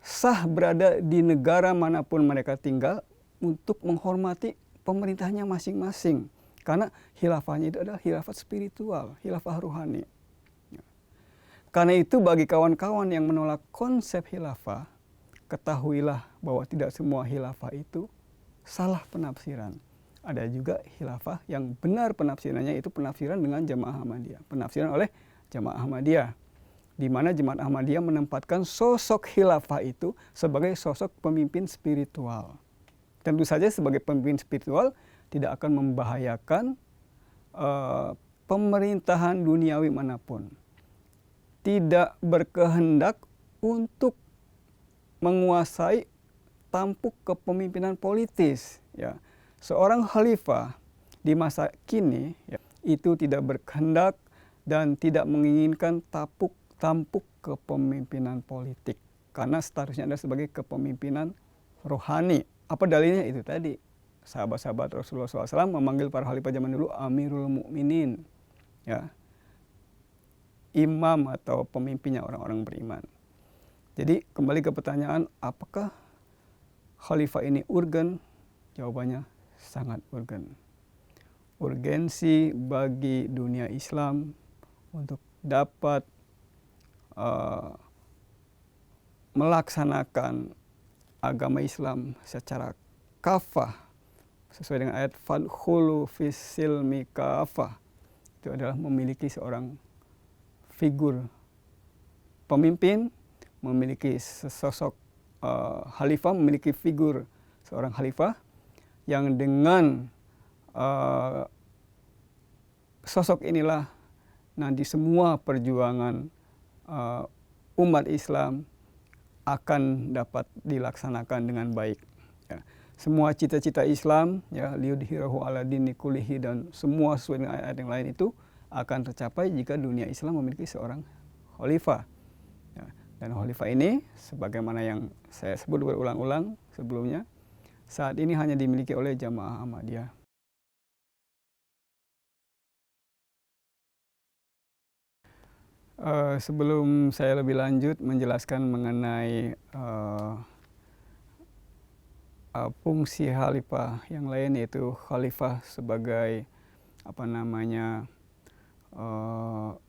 sah berada di negara manapun mereka tinggal untuk menghormati pemerintahnya masing-masing, karena khilafahnya itu adalah khilafat spiritual, khilafah ruhani. Karena itu bagi kawan-kawan yang menolak konsep khilafah, ketahuilah bahwa tidak semua khilafah itu salah penafsiran. Ada juga khilafah yang benar penafsirannya, itu penafsiran dengan Jamaah Ahmadiyah. Penafsiran oleh Jamaah Ahmadiyah. Di mana Jemaat Ahmadiyah menempatkan sosok khilafah itu sebagai sosok pemimpin spiritual. Tentu saja sebagai pemimpin spiritual tidak akan membahayakan pemerintahan duniawi manapun. Tidak berkehendak untuk menguasai tampuk kepemimpinan politis. Ya. Seorang khalifah di masa kini ya, itu tidak berkehendak dan tidak menginginkan tampuk kepemimpinan politik, karena statusnya adalah sebagai kepemimpinan rohani. Apa dalilnya? Itu tadi, sahabat-sahabat Rasulullah SAW memanggil para khalifah zaman dulu Amirul Mukminin, ya, imam atau pemimpinnya orang-orang beriman. Jadi kembali ke pertanyaan, apakah khalifah ini urgen? Jawabannya sangat urgen. Urgensi bagi dunia Islam untuk dapat melaksanakan agama Islam secara kafah sesuai dengan ayat fadkhulu fis silmi kafah, itu adalah memiliki seorang figur pemimpin, memiliki sosok khalifah, memiliki figur seorang khalifah yang dengan sosok inilah nanti semua perjuangan umat Islam akan dapat dilaksanakan dengan baik. Ya. Semua cita-cita Islam, ya, liyudhhirahu ala dini kullihi, dan semua sesuai dengan ayat yang lain itu akan tercapai jika dunia Islam memiliki seorang khalifah. Ya. Dan khalifah ini, sebagaimana yang saya sebut berulang-ulang sebelumnya, saat ini hanya dimiliki oleh Jamaah Ahmadiyah. Sebelum saya lebih lanjut menjelaskan mengenai fungsi khalifah yang lain, yaitu khalifah sebagai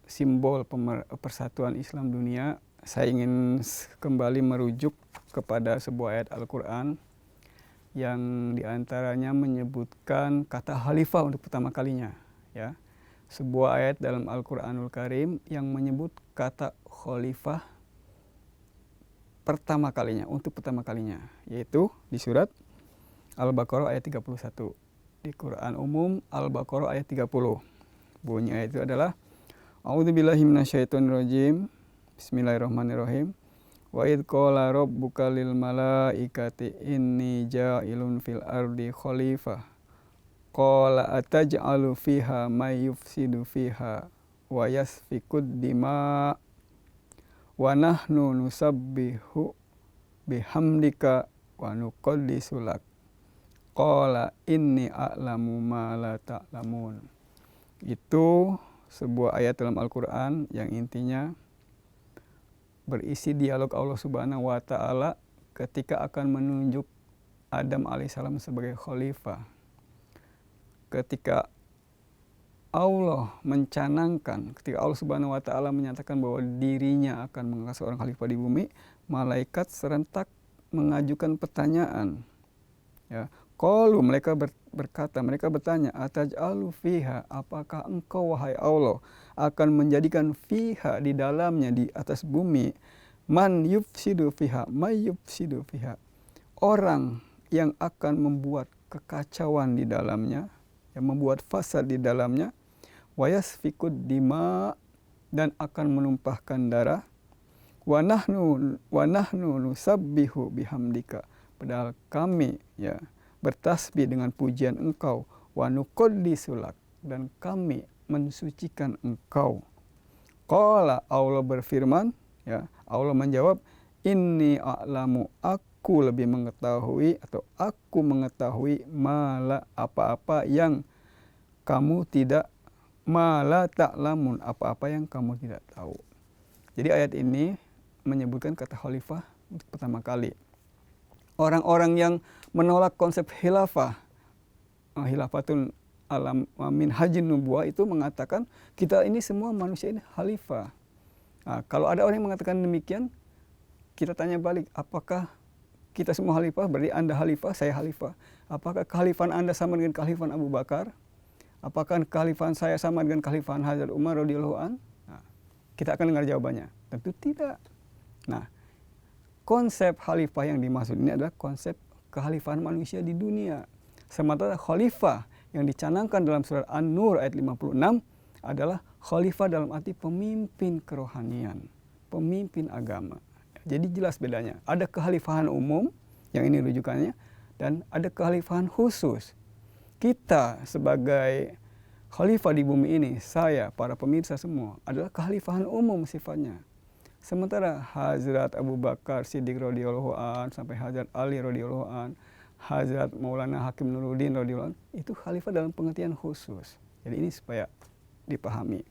simbol persatuan Islam dunia, saya ingin kembali merujuk kepada sebuah ayat Al-Quran yang diantaranya menyebutkan kata khalifah untuk pertama kalinya, ya. Sebuah ayat dalam Al-Quranul Karim yang menyebut kata khalifah untuk pertama kalinya, yaitu di surat Al-Baqarah ayat 31. Di Quran umum Al-Baqarah ayat 30. Bunyi ayat itu adalah A'udzubillahi minasyaitonirrajim. Bismillahirrahmanirrahim. Wa idh qala rabbuka lil malaikati inni ja'ilun fil ardi khalifah. Qala ataj'alu fiha may yufsidu fiha wa yasfikud dima wa nahnu nusabbihu bihamdika wa nuqaddisu lak. Qala inni a'lamu ma la ta'lamun. Itu sebuah ayat dalam Al-Quran yang intinya berisi dialog Allah Subhanahu wa Ta'ala ketika akan menunjuk Adam alaihissalam sebagai khalifah. Ketika Allah Subhanahu wa Ta'ala menyatakan bahwa dirinya akan mengangkat seorang khalifah di bumi, malaikat serentak mengajukan pertanyaan. Ya, qalu, mereka bertanya, ataj'alu fiha, apakah engkau wahai Allah akan menjadikan fiha di dalamnya, di atas bumi, man yufsidu fiha, may yufsidu fiha, orang yang akan membuat kekacauan di dalamnya, yang membuat fasad di dalamnya, wa yasfikud dima, dan akan menumpahkan darah, wa nahnu nusabbihu bihamdika, padahal kami, ya, bertasbih dengan pujian engkau, wa nuqaddisu lak, dan kami mensucikan engkau. Qala, Allah berfirman, ya, Allah menjawab, inni a'lamu, aku lebih mengetahui, atau aku mengetahui, mala, apa-apa yang kamu tidak, mala ta'lamun, apa-apa yang kamu tidak tahu. Jadi ayat ini menyebutkan kata khalifah untuk pertama kali. Orang-orang yang menolak konsep khilafah, khilafatul alam min hajin nubuwah, itu mengatakan kita ini semua manusia ini khalifah. Nah, kalau ada orang yang mengatakan demikian, kita tanya balik, apakah kita semua khalifah? Berarti Anda khalifah, saya khalifah. Apakah kekhalifahan Anda sama dengan kekhalifahan Abu Bakar? Apakah kekhalifahan saya sama dengan kekhalifahan Hazrat Umar radhiyallahu an? Nah, kita akan dengar jawabannya. Tentu tidak. Nah, konsep khalifah yang dimaksud ini adalah konsep kekhalifahan manusia di dunia. Sementara khalifah yang dicanangkan dalam surat An-Nur ayat 56 adalah khalifah dalam arti pemimpin kerohanian, pemimpin agama. Jadi jelas bedanya. Ada kekhalifahan umum, yang ini rujukannya, dan ada kekhalifahan khusus. Kita sebagai khalifah di bumi ini, saya, para pemirsa semua, adalah kekhalifahan umum sifatnya. Sementara Hazrat Abu Bakar Siddiq radhiyallahu an sampai Hazrat Ali radhiyallahu an, Hazrat Maulana Hakim Nuruddin radhiyallahu an, itu khalifah dalam pengertian khusus. Jadi ini supaya dipahami.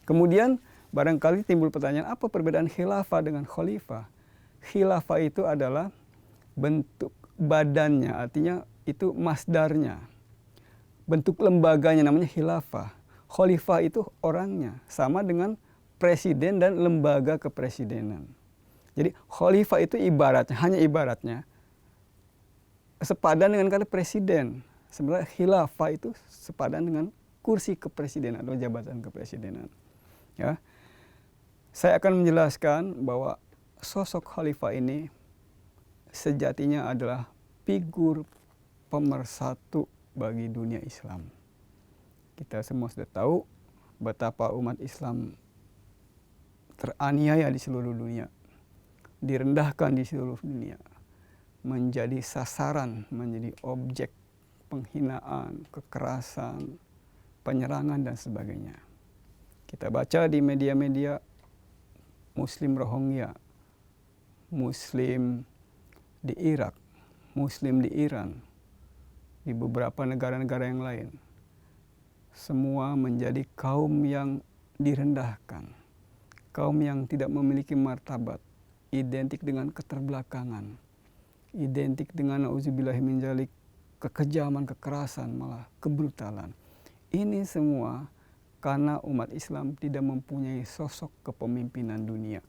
Kemudian barangkali timbul pertanyaan, apa perbedaan khilafah dengan khalifah? Khilafah itu adalah bentuk badannya, artinya itu masdarnya. Bentuk lembaganya namanya khilafah. Khalifah itu orangnya, sama dengan presiden dan lembaga kepresidenan. Jadi khalifah itu ibaratnya, hanya ibaratnya, sepadan dengan kata presiden. Sebenarnya khilafah itu sepadan dengan kursi kepresidenan atau jabatan kepresidenan. Ya, saya akan menjelaskan bahwa sosok khalifah ini sejatinya adalah figur pemersatu bagi dunia Islam. Kita semua sudah tahu betapa umat Islam teraniaya di seluruh dunia, direndahkan di seluruh dunia, menjadi sasaran, menjadi objek penghinaan, kekerasan, penyerangan, dan sebagainya. Kita baca di media-media, Muslim Rohingya, Muslim di Irak, Muslim di Iran, di beberapa negara-negara yang lain, semua menjadi kaum yang direndahkan, kaum yang tidak memiliki martabat, identik dengan keterbelakangan, identik dengan nauzubillahi min dzalik, kekejaman, kekerasan, malah kebrutalan. Ini semua karena umat Islam tidak mempunyai sosok kepemimpinan dunia.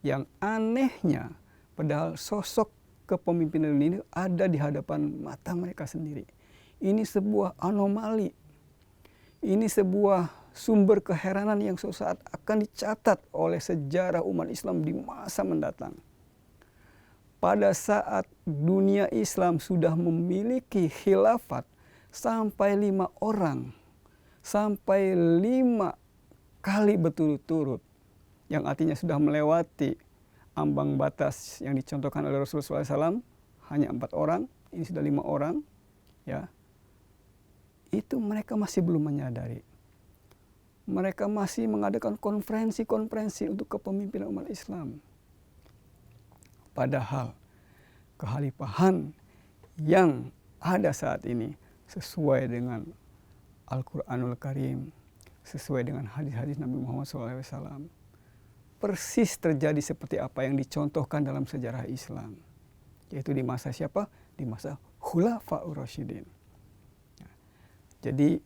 Yang anehnya, padahal sosok kepemimpinan dunia ini ada di hadapan mata mereka sendiri. Ini sebuah anomali. Ini sebuah sumber keheranan yang suatu saat akan dicatat oleh sejarah umat Islam di masa mendatang. Pada saat dunia Islam sudah memiliki khilafat sampai 5 orang, sampai 5 kali berturut-turut, yang artinya sudah melewati ambang batas yang dicontohkan oleh Rasulullah SAW, hanya 4 orang, ini sudah 5 orang, ya. Itu mereka masih belum menyadari. Mereka masih mengadakan konferensi-konferensi untuk kepemimpinan umat Islam. Padahal kekhalifahan yang ada saat ini sesuai dengan Al-Quranul Karim, sesuai dengan hadis-hadis Nabi Muhammad SAW, persis terjadi seperti apa yang dicontohkan dalam sejarah Islam. Yaitu di masa siapa? Di masa Khulafaur Rasyidin. Jadi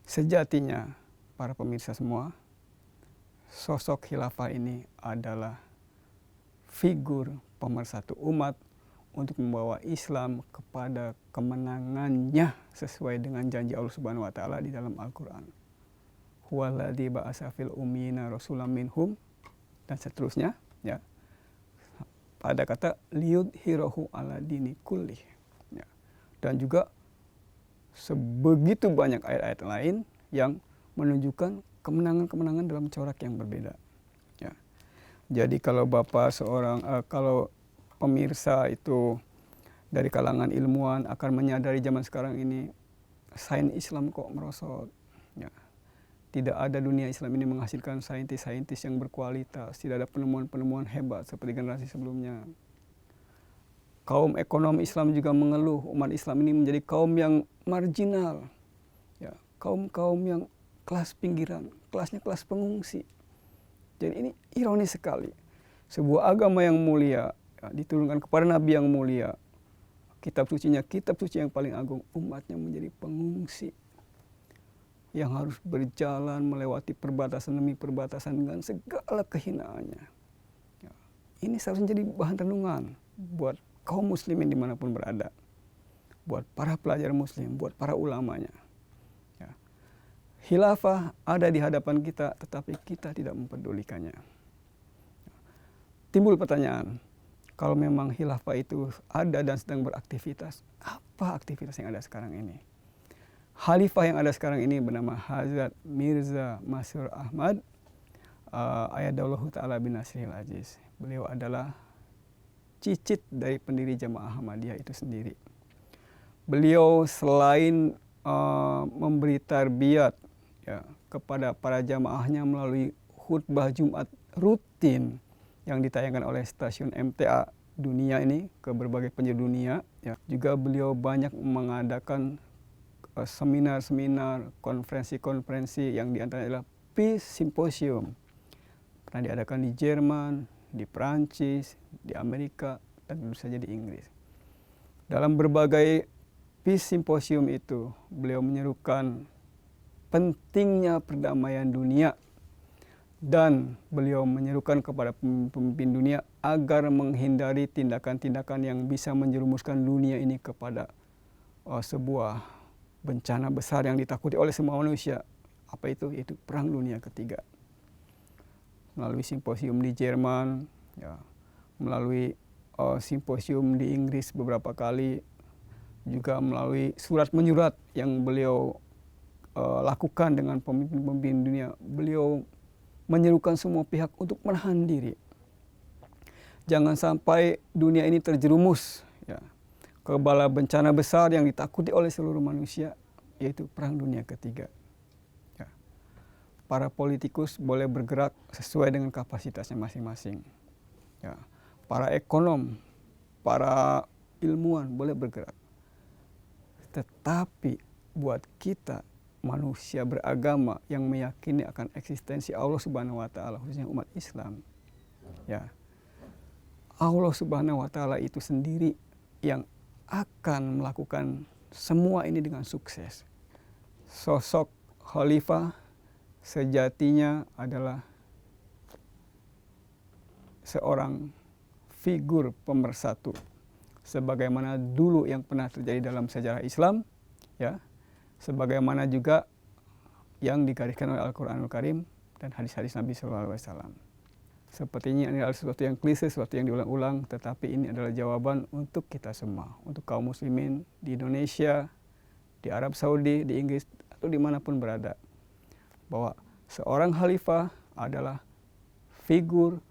sejatinya para pemirsa semua, sosok khilafah ini adalah figur pemersatu umat untuk membawa Islam kepada kemenangannya sesuai dengan janji Allah Subhanahu wa taala di dalam Al-Qur'an. Huwaladzi ba'atsa fil ummiyina rasulam minhum, dan seterusnya, ya. Pada kata liyudhhirahu ala dini kullih, ya. Dan juga sebegitu banyak ayat-ayat lain yang menunjukkan kemenangan-kemenangan dalam corak yang berbeda. Ya. Jadi kalau Bapak kalau pemirsa itu dari kalangan ilmuwan akan menyadari zaman sekarang ini sains Islam kok merosot. Ya. Tidak ada dunia Islam ini menghasilkan saintis-saintis yang berkualitas. Tidak ada penemuan-penemuan hebat seperti generasi sebelumnya. Kaum ekonom Islam juga mengeluh umat Islam ini menjadi kaum yang marginal. Ya, kaum-kaum yang kelas pinggiran, kelasnya kelas pengungsi. Jadi ini ironis sekali. Sebuah agama yang mulia, ya, diturunkan kepada Nabi yang mulia. Kitab sucinya, kitab suci yang paling agung, umatnya menjadi pengungsi. Yang harus berjalan melewati perbatasan demi perbatasan dengan segala kehinaannya. Ya, ini seharusnya jadi bahan renungan buat kaum muslimin dimanapun berada. Buat para pelajar muslim, buat para ulamanya. Ya. Khilafah ada di hadapan kita, tetapi kita tidak mempedulikannya. Timbul pertanyaan, kalau memang khilafah itu ada dan sedang beraktivitas, apa aktivitas yang ada sekarang ini? Khalifah yang ada sekarang ini bernama Hazrat Mirza Masroor Ahmad Ayadallahu Ta'ala bin Nasril Aziz. Beliau adalah cicit dari pendiri Jamaah Ahmadiyah itu sendiri. Beliau selain memberi tarbiyat, ya, kepada para jamaahnya melalui khutbah Jumat rutin yang ditayangkan oleh stasiun MTA dunia ini ke berbagai penjuru dunia, ya. Juga beliau banyak mengadakan seminar-seminar, konferensi-konferensi yang diantaranya adalah Peace Symposium. Pernah diadakan di Jerman, di Perancis, di Amerika, dan tentu saja di Inggris. Dalam berbagai Peace Symposium itu, beliau menyerukan pentingnya perdamaian dunia, dan beliau menyerukan kepada pemimpin dunia agar menghindari tindakan-tindakan yang bisa menjerumuskan dunia ini kepada sebuah bencana besar yang ditakuti oleh semua manusia. Apa itu? Yaitu Perang Dunia Ketiga. Melalui simposium di Jerman, ya, melalui simposium di Inggris beberapa kali, juga melalui surat menyurat yang beliau lakukan dengan pemimpin-pemimpin dunia. Beliau menyerukan semua pihak untuk menahan diri. Jangan sampai dunia ini terjerumus, ya, ke bala bencana besar yang ditakuti oleh seluruh manusia, yaitu Perang Dunia Ketiga. Ya. Para politikus boleh bergerak sesuai dengan kapasitasnya masing-masing. Ya. Para ekonom, para ilmuwan boleh bergerak. Tetapi buat kita manusia beragama yang meyakini akan eksistensi Allah Subhanahu wa taala, khususnya umat Islam. Ya. Allah Subhanahu wa taala itu sendiri yang akan melakukan semua ini dengan sukses. Sosok khalifah sejatinya adalah seorang figur pemersatu, sebagaimana dulu yang pernah terjadi dalam sejarah Islam, ya, sebagaimana juga yang digariskan oleh Al-Quranul Karim dan hadis-hadis Nabi SAW. Sepertinya ini adalah sesuatu yang klise, sesuatu yang diulang-ulang, tetapi ini adalah jawaban untuk kita semua, untuk kaum muslimin di Indonesia, di Arab Saudi, di Inggris, atau dimanapun berada, bahwa seorang khalifah adalah figur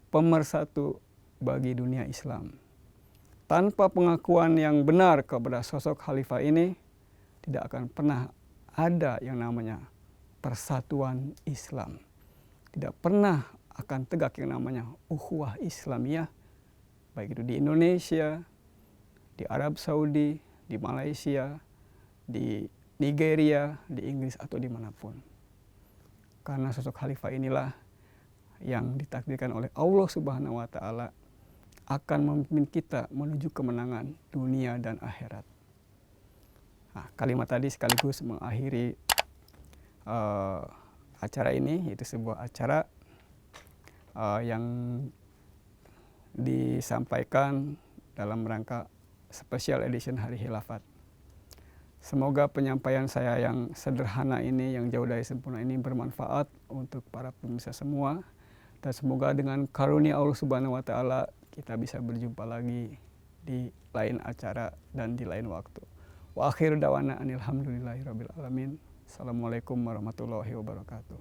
pemersatu bagi dunia Islam. Tanpa pengakuan yang benar kepada sosok khalifah ini, tidak akan pernah ada yang namanya persatuan Islam. Tidak pernah akan tegak yang namanya ukhuwah Islamiyah, baik itu di Indonesia, di Arab Saudi, di Malaysia, di Nigeria, di Inggris, atau dimanapun. Karena sosok khalifah inilah yang ditakdirkan oleh Allah Subhanahu wa taala akan memimpin kita menuju kemenangan dunia dan akhirat. Nah, kalimat tadi sekaligus mengakhiri acara ini, yaitu sebuah acara yang disampaikan dalam rangka special edition Hari Khilafat. Semoga penyampaian saya yang sederhana ini, yang jauh dari sempurna ini, bermanfaat untuk para pemirsa semua. Dan semoga dengan karunia Allah Subhanahu wa taala kita bisa berjumpa lagi di lain acara dan di lain waktu. Wa akhiru dawana anil hamdulillahirabbil alamin. Assalamualaikum warahmatullahi wabarakatuh.